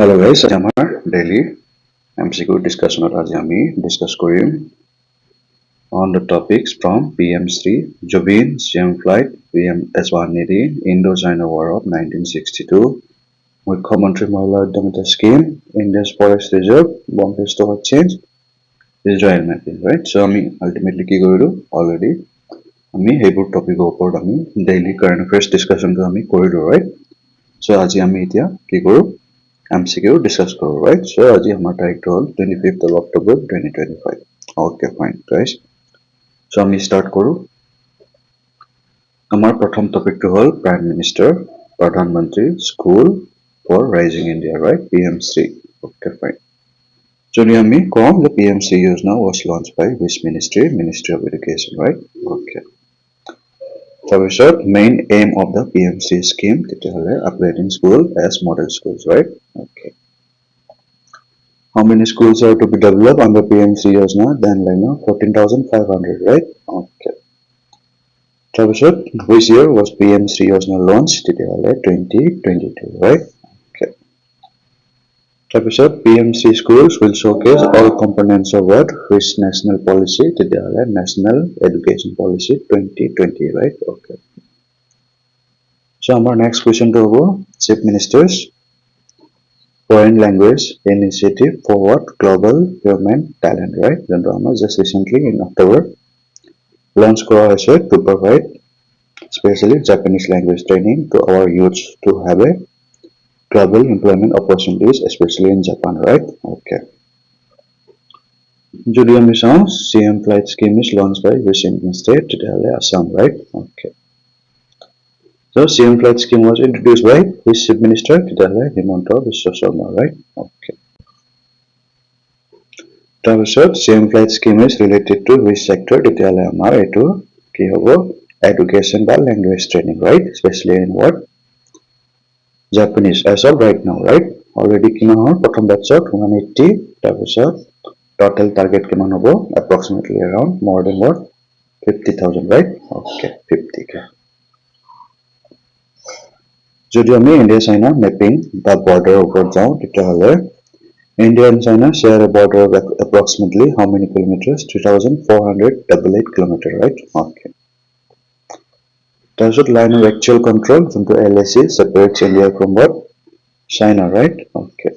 Hello guys, আমাৰ daily MCQ discussion আজি আমি discuss Karim on the topics from PM3 Jobin CM flight PM S1 Nidhi Indo-China War of 1962 মুখ্যমন্ত্ৰী মহোদয় উদ্যমিতা scheme India's forest reserve Bombay Stock Exchange Israel mapping right so আমি ultimately কি কৰিলো already আমি সেইবোৰ টপিকৰ ওপৰত আমি daily current affairs discussion আমি কৰিলো right so আজি আমি এতিয়া কি কৰো MCQ discuss karo, right? So, aji hamar tarikh hol 25th of October 2025. Okay, fine, guys. So, ami start karo. Amar pratham topic to hol Prime Minister, Pradhan Mantri, School for Rising India, right? PM3. Okay, fine. So, ami kom the PM3 Yojana was launched by which ministry? Ministry of Education, right? Okay. তাৰপিছত main aim of the PM3 scheme তেতিয়াহলে upgrading school as model schools, right? Okay. How many schools are to be developed under PM3 Yojana? Then like 14,500, right? Okay. তাৰপিছত which year was PM3 Yojana launched? তেতিয়াহলে 2022, right? Okay. তাৰপিছত PM3 schools will showcase all components of what? Which national policy? তেতিয়াহলে National Education Policy 2020, right? Okay. So our next question to hobo Chief Minister's Foreign Language Initiative for what? Global Human Talent, right? Then just recently in October launched to provide especially Japanese language training to our youths to have a global employment opportunities, especially in Japan, right? Okay. Julia Mission CM flight scheme is launched by which Indian state? Assam, right? Okay. So CM flight scheme was introduced by which chief minister? Himanta Biswa Sharma, right? Okay. তাৰপিছত CM flight scheme is related to which sector? তেতিয়াহলে আমাৰ এটো কি হ'ব? Education বা language training, right? Especially in what? Japanese as of right now, right? Already কিমান হ'ল প্ৰথম batchত 180 তাৰপিছত total target কিমান হ'ব? Approximately around more than what? 50,000, right? Okay, 50k. যদি আমি India China mapping বা border ওপৰত যাওঁ তেতিয়াহলে India and China share a border of approximately how many kilometers? 3,488 kilometers, right? Okay. There's a line of actual control from the LAC separates India from what? China, right? Okay.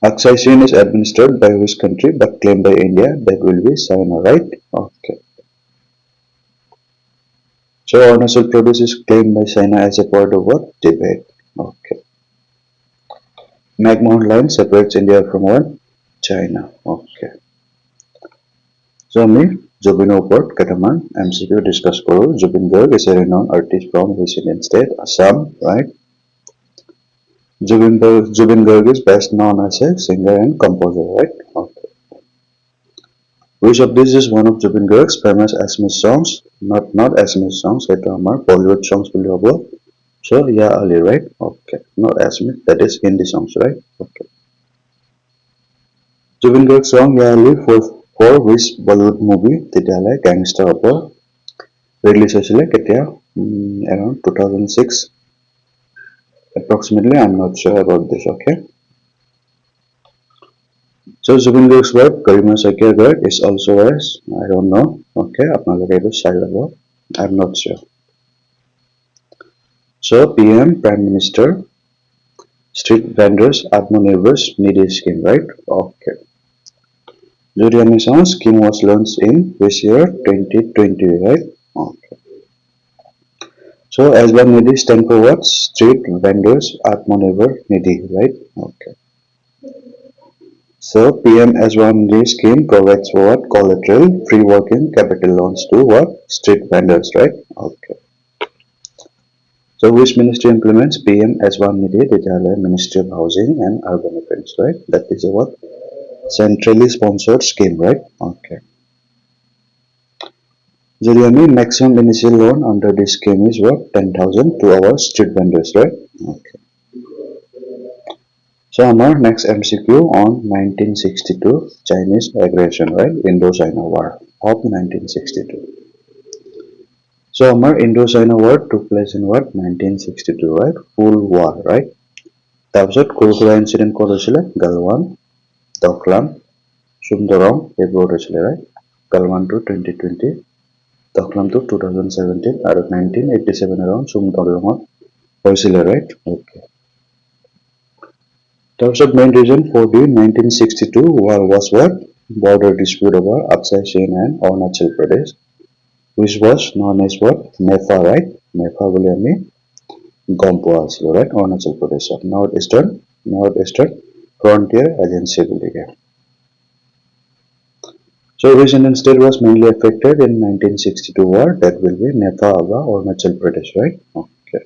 Accession is administered by which country but claimed by India? That will be China, right? Okay. So Arunachal Pradesh is claimed by China as a part of what? Tibet. Okay. McMahon line separates India from what? China. Okay. So আমি Jobin's ওপৰত কেইটামান MCQ discuss কৰো. Jobin Garg is a renowned artist from which Indian state? Assam, right? Jobin Garg is best known as a singer and composer, right? Okay. Which of these is one of Jobin Garg's famous Assamese songs? Not Assamese songs. এটা আমাৰ Bollywood songs বুলি হ'ব. So yeah, Ali, right? Okay. Not Assamese. That is Hindi songs, right? Okay. Jobin Garg's song Yeah Ali for which Bollywood movie? তেতিয়াহলে Gangster হ'ব. Release হৈছিলে কেতিয়া? Around 2006. Approximately, I'm not sure about this, okay? So Jobin Garg's wife, Garima Sakya Garg, is also as, I don't know, okay? I'm not sure. So PM, Prime Minister, Street Vendors, Atmanirbhar Nidhi Scheme, right? Okay. Jodi Mission scheme was launched in which year? 2020, right? Okay. So S1 Nidhi stand for what? Street Vendors Atmanirbhar Nidhi, right? Okay. So PM S1 Nidhi scheme provides what? Collateral free working capital loans to what? Street vendors, right? Okay. So which ministry implements PM S1 Nidhi? The Ministry of Housing and Urban Affairs, right? That is a what? Centrally sponsored scheme, right? Okay. The maximum initial loan under this scheme is what? 10,000 to our street vendors, right? Okay. So our next MCQ on 1962 Chinese aggression, right? Indo-China War of 1962. So our Indo-China War took place in what? 1962, right? Full war, right? তাৰপিছত কুৰকুৰা incident ক'ত হৈছিলে গালৱান দখলাম সুন্দৰম এইবোৰত হৈছিলে right Galwan two 2020 দখলাম two 2017 আৰু 1987 around সুন্দৰমত হৈছিলে right ওকে তাৰপিছত main reason for the 1962 war was what border dispute over Assam and Arunachal Pradesh which was known as what NEFA right NEFA বুলি আমি গম পোৱা আছিলোঁ right Arunachal Pradesh North-Eastern Frontier Agency বুলি কয় So which Indian state was mainly affected in 1962 war that will be NEFA of Arunachal Pradesh right okay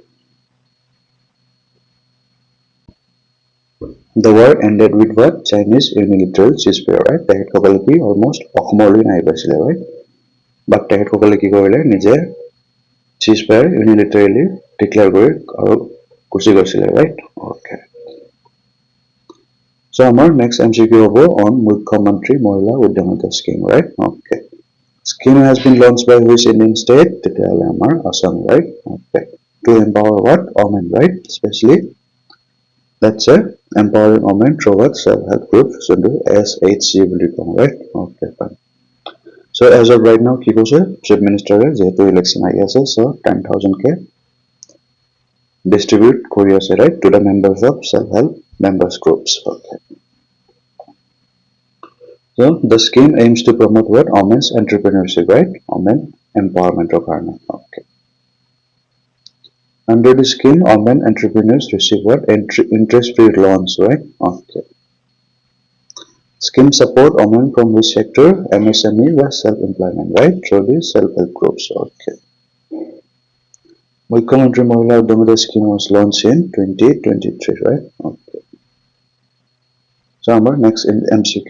The war ended with what Chinese unilateral ceasefire right তেখেতসকলে কি almost অসমলৈ নাহি পাইছিলে right but তেখেতসকলে কি কৰিলে নিজে ceasefire unilaterally declare কৰি আৰু গুচি গৈছিলে right okay So our next MCQ hobo on Mukhyamantri Mahila Udyamita scheme right okay scheme has been launched by which Indian state তেতিয়াহ'লে আমাৰ Assam right okay to empower what women right especially let's say empowering women through what self-help groups so the SHG বুলি কওঁ right okay fine So as of right now কি কৈছে chief minister যেহেতু election আহি আছে so 10,000 k distribute কৰি আছে right to the members of self-help members groups okay So the scheme aims to promote what women's entrepreneurship right women empowerment of karna okay Under the scheme women entrepreneurs receive what interest-free loans right okay Scheme support women from which sector MSME was self-employment right through the self-help groups okay Mukhyamantri Mahila Udyamita scheme was launched in 2023 right okay So our next MCQ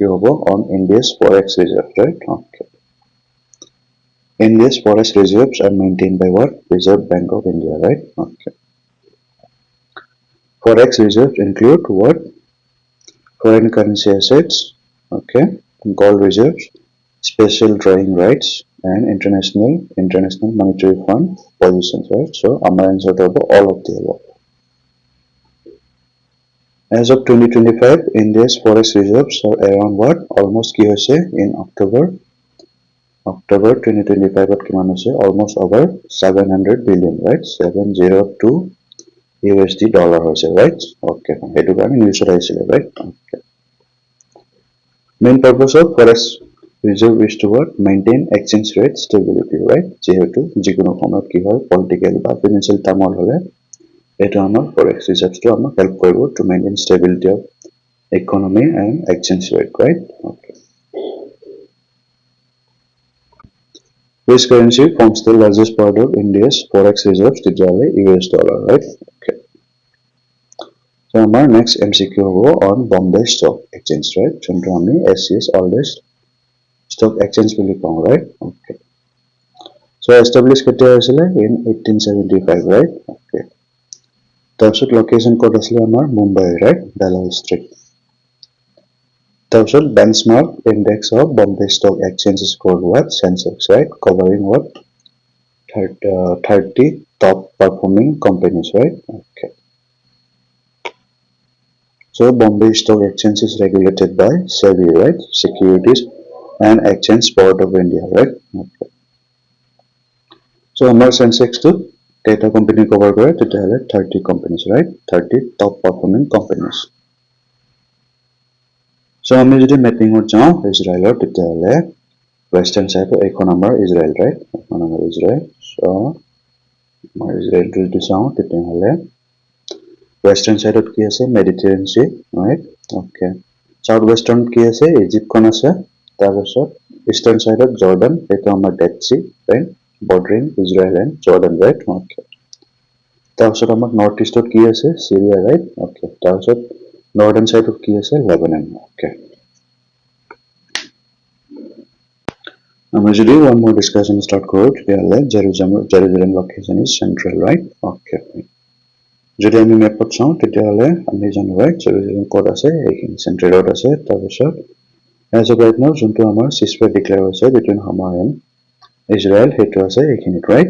on India's forex reserves right okay India's forex reserves are maintained by what Reserve Bank of India right okay Forex reserves include what foreign currency assets okay gold reserves special drawing rights and international monetary fund positions right so our answer to all of the above As of 2025 India's forex reserves are around what almost ki hoise in October 2025 at kiman hoise almost over 700 billion right 702 USD dollar hoise right okay hetu kami news ahisile right okay Main purpose of forex reserve is to what maintain exchange rate stability right jehetu jikono samayot ki hoy political ba financial tamol hole etu amar forex reserves to amar help koribo to maintain stability of economy and exchange rate right okay Which currency forms the largest part of India's forex reserves tijale US dollar right okay So our next MCQ on Bombay Stock Exchange right jonto ami SC's oldest stock exchange বুলি কওঁ right okay So established কেতিয়া হৈছিলে in 1875 right okay তাৰপিছত location ক'ত আছিলে আমাৰ Mumbai right Dalal Street তাৰপিছত benchmark index of Bombay Stock Exchange is called what Sensex right covering what 30 top performing companies right okay So Bombay Stock Exchange is regulated by SEBI right Securities and Exchange Board of India right okay So our Sensex to data company cover kore tetiahole 30 companies right 30 top performing companies So আমি যদি mapping ত যাও Israel tetiahole western side ekon amar Israel right ekon amar Israel so amar Israel to যাও tetiahole western side ot ki ase Mediterranean Sea right okay southwestern ki ase Egypt kon ase tarasot eastern side ot Jordan etu amar Dead Sea right bordering Israel and Jordan right okay tarasot amar northeast ot ki ase Syria right okay tarasot northern side ot ki ase Lebanon okay amar jodi one more discussion start koro tetiahole Jerusalem location is central right okay যদি আমি ম্যাপত চাওঁ তেতিয়াহলে আমি জানো right Jerusalem ক'ত আছে এইখিনি চেন্ট্ৰেলত আছে তাৰপিছত as of right now যোনটো আমাৰ ceasefire declare হৈছে between Hamas and Israel হেতু আছে এইখিনি right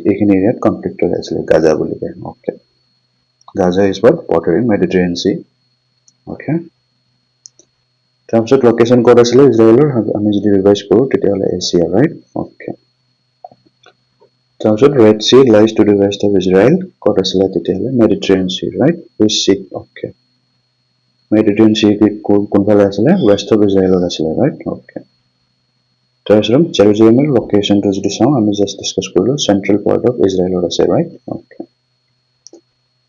এইখিনি এৰিয়াত কনফ্লিক্ট হৈ আছিল গাজা বুলি কয় okay Gaza is what? Bordering Mediterranean Sea. Okay. তাৰপিছত লোকেশ্যন ক'ত আছিলে ইজৰাইলৰ আমি যদি ৰিভাইজ কৰোঁ তেতিয়াহ'লে এছিয়া ৰাইট অ'কে তাৰপিছত red sea lies to the west of Israel ক'ত আছিলে তেতিয়াহ'লে Mediterranean sea right which sea okay Mediterranean sea কোনফালে আছিলে ৱেষ্ট অফ ইজৰাইলত আছিলে ৰাইট অ'কে তাৰপিছত জেৰুজালেমৰ লোকেশ্যনটো যদি চাওঁ আমি জাষ্ট ডিছকাছ কৰিলোঁ চেণ্ট্ৰেল পাৰ্ট অফ ইজৰাইলত আছে ৰাইট অ'কে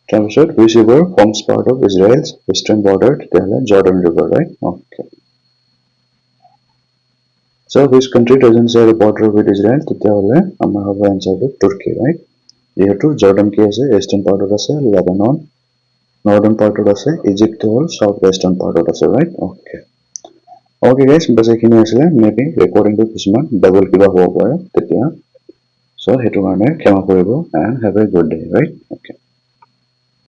তাৰপিছত which river forms part of Israel's eastern border তেতিয়াহ'লে Jordan river right okay So which country doesn't share a border with Israel? তেতিয়াহ'লে আমাৰ হ'ব এনচাৰটো তুৰ্কী ৰাইট যিহেতু জৰ্ডান কি আছে ইষ্টাৰ্ণ পাৰ্টত আছে লেবানন নৰ্দাৰ্ণ পাৰ্টত আছে ইজিপ্তটো হ'ল চাউথ ৱেষ্টাৰ্ণ পাৰ্টত আছে ৰাইট অ'কে অ'কে গাইজ বাছ এইখিনি আছিলে মেবি ৰেকৰ্ডিংটো কিছুমান ডাবল কিবা হ'ব পাৰে তেতিয়া চ' সেইটো কাৰণে ক্ষমা কৰিব and have a good day right okay